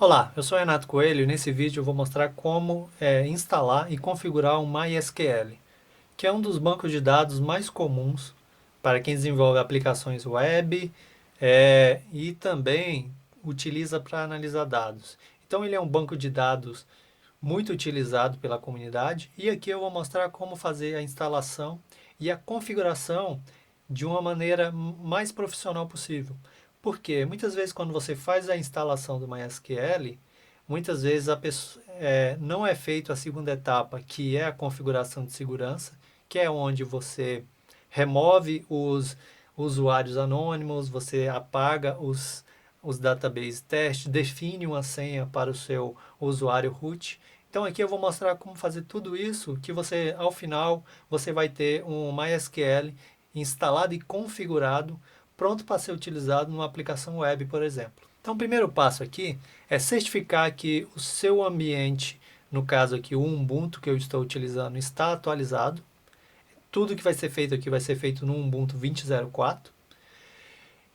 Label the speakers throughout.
Speaker 1: Olá, eu sou Renato Coelho e nesse vídeo eu vou mostrar como instalar e configurar o MySQL, que é um dos bancos de dados mais comuns para quem desenvolve aplicações web e também utiliza para analisar dados. Então ele é um banco de dados muito utilizado pela comunidade e aqui eu vou mostrar como fazer a instalação e a configuração de uma maneira mais profissional possível. Porque muitas vezes quando você faz a instalação do MySQL, muitas vezes não é feito a segunda etapa, que é a configuração de segurança, que é onde você remove os usuários anônimos, você apaga os database test, define uma senha para o seu usuário root. Então aqui eu vou mostrar como fazer tudo isso, que você ao final você vai ter um MySQL instalado e configurado, pronto para ser utilizado numa aplicação web, por exemplo. Então o primeiro passo aqui é certificar que o seu ambiente, no caso aqui o Ubuntu que eu estou utilizando, está atualizado. Tudo que vai ser feito aqui vai ser feito no Ubuntu 20.04.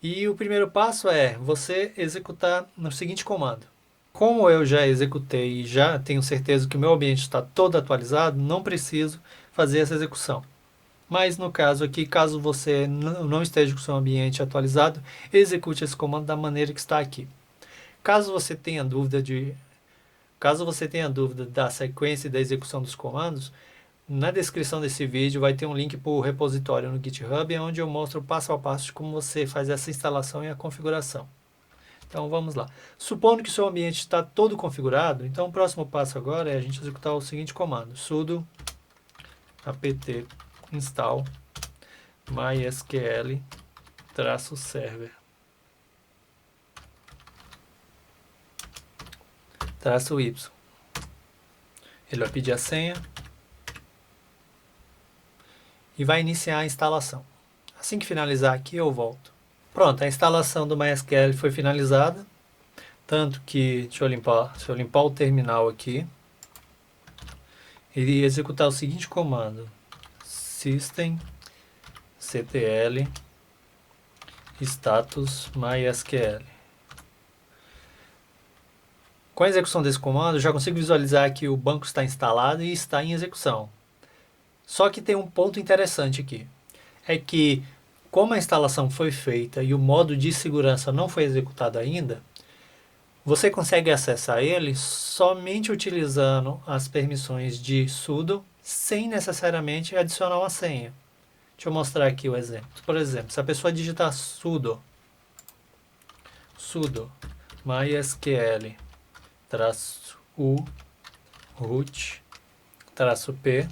Speaker 1: E o primeiro passo é você executar no seguinte comando. Como eu já executei e já tenho certeza que o meu ambiente está todo atualizado, não preciso fazer essa execução. Mas no caso aqui, caso você não esteja com o seu ambiente atualizado, execute esse comando da maneira que está aqui. Caso você tenha dúvida da sequência e da execução dos comandos, na descrição desse vídeo vai ter um link para o repositório no GitHub, onde eu mostro passo a passo de como você faz essa instalação e a configuração. Então vamos lá. Supondo que o seu ambiente está todo configurado, então o próximo passo agora é a gente executar o seguinte comando: sudo apt install mysql-server -y. Ele vai pedir a senha e vai iniciar a instalação. Assim que finalizar aqui, eu volto. Pronto, a instalação do MySQL foi finalizada. Tanto que, deixa eu limpar o terminal aqui. E executar o seguinte comando: systemctl status mysql. Com a execução desse comando, eu já consigo visualizar que o banco está instalado e está em execução. Só que tem um ponto interessante aqui. É que, como a instalação foi feita e o modo de segurança não foi executado ainda, você consegue acessar ele somente utilizando as permissões de sudo, sem necessariamente adicionar uma senha. Deixa eu mostrar aqui o exemplo. Por exemplo, se a pessoa digitar sudo mysql -u root -p,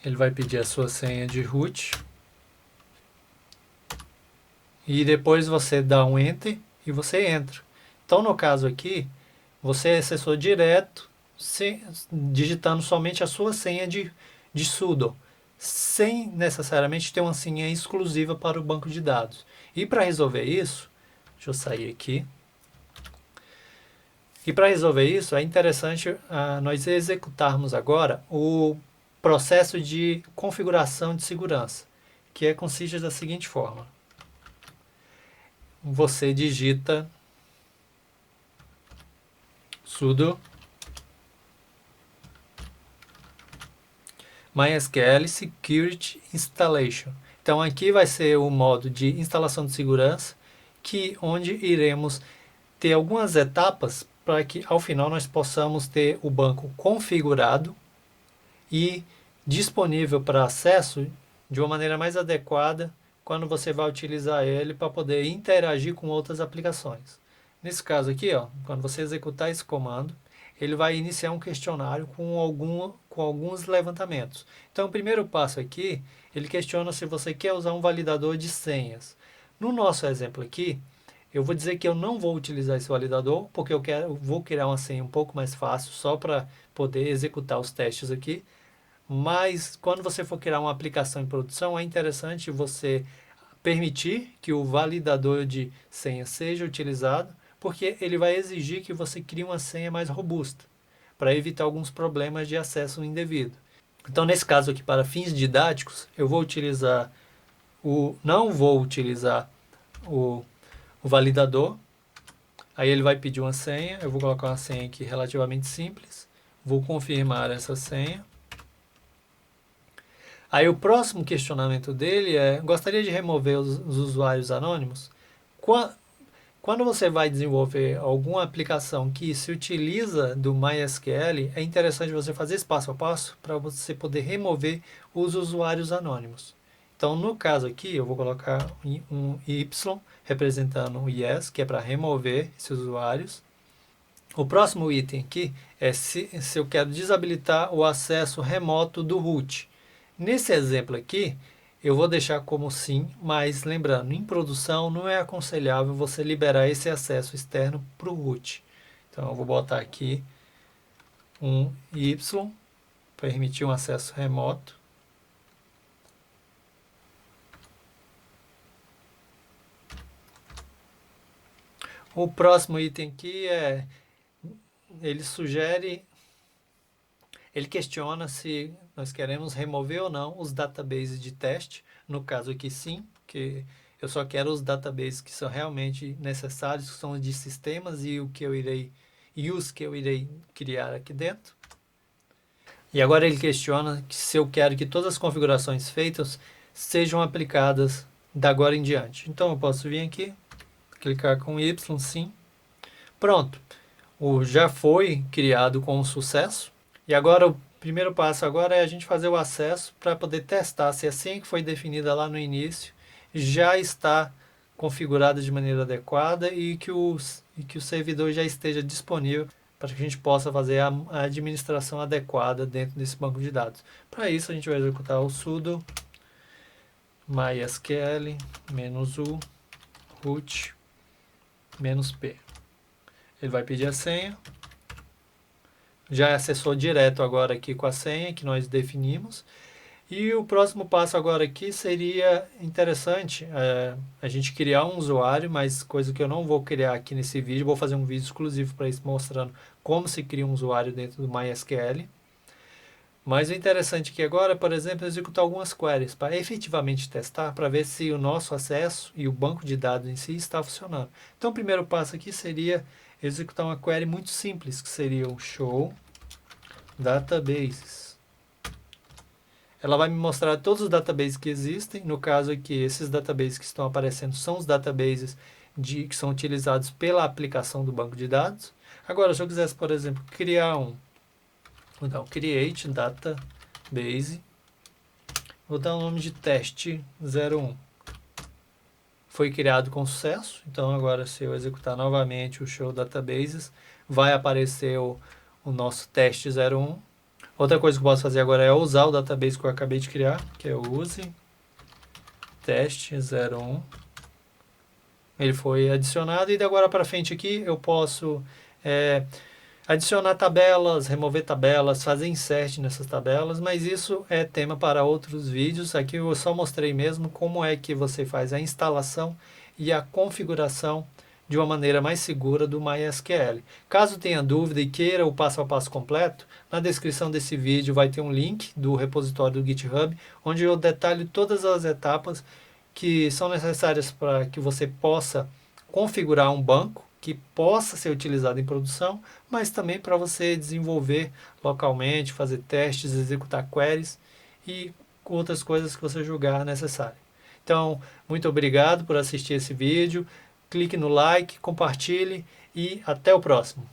Speaker 1: ele vai pedir a sua senha de root e depois você dá um enter e você entra. Então no caso aqui, você acessou direto digitando somente a sua senha de sudo, sem necessariamente ter uma senha exclusiva para o banco de dados. E para resolver isso, deixa eu sair aqui. E para resolver isso, é interessante nós executarmos agora o processo de configuração de segurança, que consiste da seguinte forma. Você digita sudo MySQL Security Installation. Então aqui vai ser o modo de instalação de segurança, onde iremos ter algumas etapas para que ao final nós possamos ter o banco configurado e disponível para acesso de uma maneira mais adequada quando você vai utilizar ele para poder interagir com outras aplicações. Nesse caso aqui, quando você executar esse comando, ele vai iniciar um questionário com alguns levantamentos. Então, o primeiro passo aqui, ele questiona se você quer usar um validador de senhas. No nosso exemplo aqui, eu vou dizer que eu não vou utilizar esse validador, porque eu vou criar uma senha um pouco mais fácil, só para poder executar os testes aqui. Mas, quando você for criar uma aplicação em produção, é interessante você permitir que o validador de senha seja utilizado, porque ele vai exigir que você crie uma senha mais robusta, para evitar alguns problemas de acesso indevido. Então, nesse caso aqui, para fins didáticos, eu vou utilizar não vou utilizar o o validador. Aí ele vai pedir uma senha, eu vou colocar uma senha aqui relativamente simples. Vou confirmar essa senha. Aí o próximo questionamento dele é: gostaria de remover os usuários anônimos? Quando você vai desenvolver alguma aplicação que se utiliza do MySQL, é interessante você fazer esse passo a passo para você poder remover os usuários anônimos. Então, no caso aqui, eu vou colocar um Y representando o yes, que é para remover esses usuários. O próximo item aqui é se eu quero desabilitar o acesso remoto do root. Nesse exemplo aqui, eu vou deixar como sim, mas lembrando, em produção não é aconselhável você liberar esse acesso externo para o root. Então eu vou botar aqui um Y, permitir um acesso remoto. O próximo item aqui é, ele questiona se nós queremos remover ou não os databases de teste. No caso aqui sim, que eu só quero os databases que são realmente necessários, que são de sistemas e os que eu irei criar aqui dentro. E agora ele questiona se eu quero que todas as configurações feitas sejam aplicadas da agora em diante. Então eu posso vir aqui, clicar com Y, sim. Pronto, o já foi criado com sucesso. E agora o primeiro passo agora é a gente fazer o acesso para poder testar se a senha que foi definida lá no início já está configurada de maneira adequada e que o servidor já esteja disponível para que a gente possa fazer a administração adequada dentro desse banco de dados. Para isso a gente vai executar o sudo mysql -u root -p. Ele vai pedir a senha. Já acessou direto agora aqui com a senha que nós definimos. E o próximo passo agora aqui seria interessante a gente criar um usuário, mas coisa que eu não vou criar aqui nesse vídeo, vou fazer um vídeo exclusivo para isso mostrando como se cria um usuário dentro do MySQL. Mas o interessante aqui agora é, por exemplo, executar algumas queries para efetivamente testar, para ver se o nosso acesso e o banco de dados em si está funcionando. Então o primeiro passo aqui seria executar uma query muito simples, que seria o show databases. Ela vai me mostrar todos os databases que existem. No caso aqui, esses databases que estão aparecendo são os databases que são utilizados pela aplicação do banco de dados. Agora, se eu quisesse, por exemplo, criar vou dar um create database, vou dar o nome de teste 01. Foi criado com sucesso, então agora se eu executar novamente o show databases, vai aparecer o nosso teste 01. Outra coisa que eu posso fazer agora é usar o database que eu acabei de criar, que é o use teste 01. Ele foi adicionado e de agora para frente aqui eu posso adicionar tabelas, remover tabelas, fazer insert nessas tabelas, mas isso é tema para outros vídeos. Aqui eu só mostrei mesmo como é que você faz a instalação e a configuração de uma maneira mais segura do MySQL. Caso tenha dúvida e queira o passo a passo completo, na descrição desse vídeo vai ter um link do repositório do GitHub, onde eu detalho todas as etapas que são necessárias para que você possa configurar um banco que possa ser utilizado em produção, mas também para você desenvolver localmente, fazer testes, executar queries e outras coisas que você julgar necessário. Então, muito obrigado por assistir esse vídeo. Clique no like, compartilhe e até o próximo.